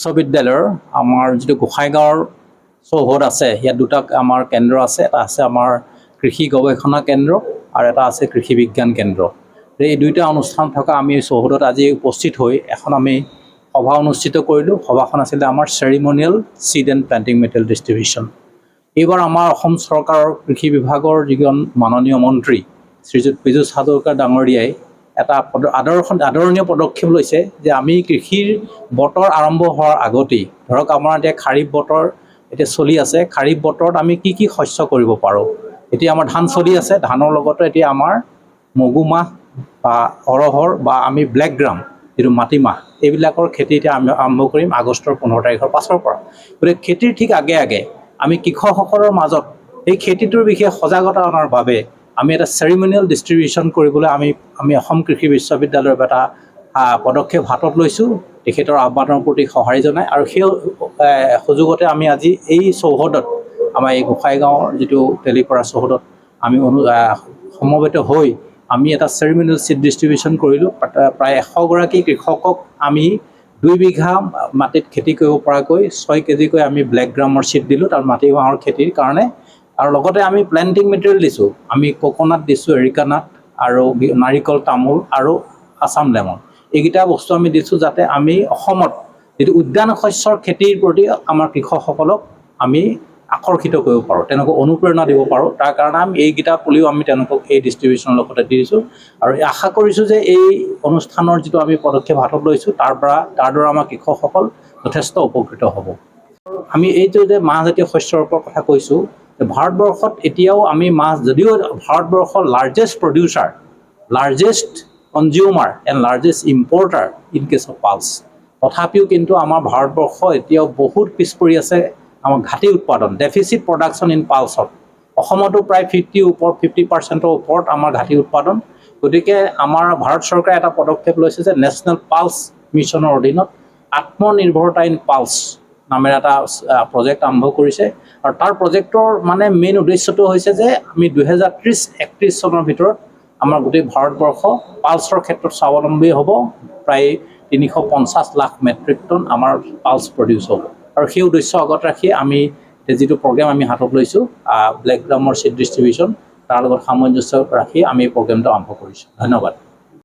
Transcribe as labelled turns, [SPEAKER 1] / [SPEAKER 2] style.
[SPEAKER 1] বিশ্ববিদ্যালয়ৰ আমাৰ যিটো গোসাইগাঁৱৰ চৌহদ আছে, ইয়াত দুটা আমাৰ কেন্দ্ৰ আছে। এটা আছে আমাৰ কৃষি গৱেষণা কেন্দ্ৰ আৰু এটা আছে কৃষি বিজ্ঞান কেন্দ্ৰ। এই দুইটা অনুষ্ঠান থকা আমি চৌহদত আজি উপস্থিত হৈ এখন আমি সভা অনুষ্ঠিত কৰিলোঁ। সভাখন আছিলে আমাৰ চেৰিমনিয়েল seed and planting material distribution. এইবাৰ আমাৰ অসম চৰকাৰৰ কৃষি বিভাগৰ যিজন মাননীয় মন্ত্ৰী শ্ৰীযুত পীযুষ হাজৰিকা ডাঙৰীয়াই এটা আদৰণীয় পদক্ষেপ লৈছে যে আমি কৃষিৰ বতৰ আৰম্ভ হোৱাৰ আগতেই, ধৰক আমাৰ এতিয়া খাৰিফ বতৰ এতিয়া চলি আছে, খাৰিফ বতৰত আমি কি কি শস্য কৰিব পাৰোঁ। এতিয়া আমাৰ ধান চলি আছে, ধানৰ লগতে এতিয়া আমাৰ মগুমাহ বা অৰহৰ বা আমি ব্লেক গ্ৰাম যিটো মাটিমাহ, এইবিলাকৰ খেতি এতিয়া আমি আৰম্ভ কৰিম আগষ্টৰ 15 তাৰিখৰ পাছৰ পৰা। গতিকে খেতিৰ ঠিক আগে আগে আমি কৃষকসকলৰ মাজত এই খেতিটোৰ বিষয়ে সজাগতা অনাৰ বাবে আমি এটা চেৰিমনিয়েল ডিষ্ট্ৰিবিউশ্যন কৰিবলৈ আমি অসম কৃষি বিশ্ববিদ্যালয়ৰ এটা পদক্ষেপ হাতত লৈছোঁ। তেখেতৰ আহ্বানৰ প্ৰতি সঁহাৰি জনাই আৰু সেই সুযোগতে আমি আজি এই চৌহদত আমাৰ এই গোসাইগাঁৱৰ যিটো তেলিপাৰা চৌহদত আমি সমবেত হৈ আমি এটা চেৰিমনিয়েল চিড ডিষ্ট্ৰিবিউশ্যন কৰিলোঁ। প্ৰায় 100 গৰাকী কৃষকক আমি 2 বিঘা মাটিত খেতি কৰিব পৰাকৈ 6 কেজিকৈ আমি ব্লেক গ্ৰামৰ চিড দিলোঁ তাৰ মাটিমাহৰ খেতিৰ কাৰণে। আৰু লগতে আমি প্লেণ্টিং মেটেৰিয়েল দিছোঁ, আমি কোকোনাট দিছোঁ, এৰিকানাট আৰু নাৰিকল, তামোল আৰু আছাম লেমন, এইকেইটা বস্তু আমি দিছোঁ যাতে আমি অসমত যিটো উদ্যান শস্যৰ খেতিৰ প্ৰতি আমাৰ কৃষকসকলক আমি আকৰ্ষিত কৰিব পাৰোঁ, তেওঁলোকক অনুপ্ৰেৰণা দিব পাৰোঁ। তাৰ কাৰণে আমি এইকেইটা পুলিও আমি তেওঁলোকক এই ডিষ্ট্ৰিবিউশ্যনৰ লগতে দি দিছোঁ। আৰু আশা কৰিছোঁ যে এই অনুষ্ঠানৰ যিটো আমি পদক্ষেপ হাতত লৈছোঁ তাৰ দ্বাৰা আমাৰ কৃষকসকল যথেষ্ট উপকৃত হ'ব। আমি এইটো যে মাহজাতীয় শস্যৰ ওপৰত কথা কৈছোঁ, ভাৰতবৰ্ষত এতিয়াও আমি মাছ, যদিও ভাৰতবৰ্ষৰ largest producer, largest consumer and largest importer in case of pulse, তথাপিও কিন্তু আমাৰ ভাৰতবৰ্ষ এতিয়াও বহুত পিছ পৰি আছে আমাৰ ঘাটি উৎপাদন, ডেফিচিট প্ৰডাকশ্যন ইন পালছত। অসমতো প্ৰায় 50% ওপৰত আমাৰ ঘাটি উৎপাদন। গতিকে আমাৰ ভাৰত চৰকাৰে এটা পদক্ষেপ লৈছে যে নেশ্যনেল পালছ মিছনৰ অধীনত আত্মনিৰ্ভৰতা ইন পালছ নামেৰে এটা প্ৰজেক্ট আৰম্ভ কৰিছে। আৰু তাৰ প্ৰজেক্টৰ মানে মেইন উদ্দেশ্যটো হৈছে যে আমি 2030-31 চনৰ ভিতৰত আমাৰ গোটেই ভাৰতবৰ্ষ পালছৰ ক্ষেত্ৰত স্বাৱলম্বী হ'ব। প্ৰায় 350 লাখ মেট্ৰিক টন আমাৰ পালছ প্ৰডিউচ হ'ব। আৰু সেই উদ্দেশ্য আগত ৰাখি আমি যিটো প্ৰগ্ৰেম আমি হাতত লৈছোঁ ব্লেক গ্ৰামৰ চিড ডিষ্ট্ৰিবিউশ্যন, তাৰ লগত সামঞ্জস্য ৰাখি আমি এই প্ৰগ্ৰেমটো আৰম্ভ কৰিছোঁ। ধন্যবাদ।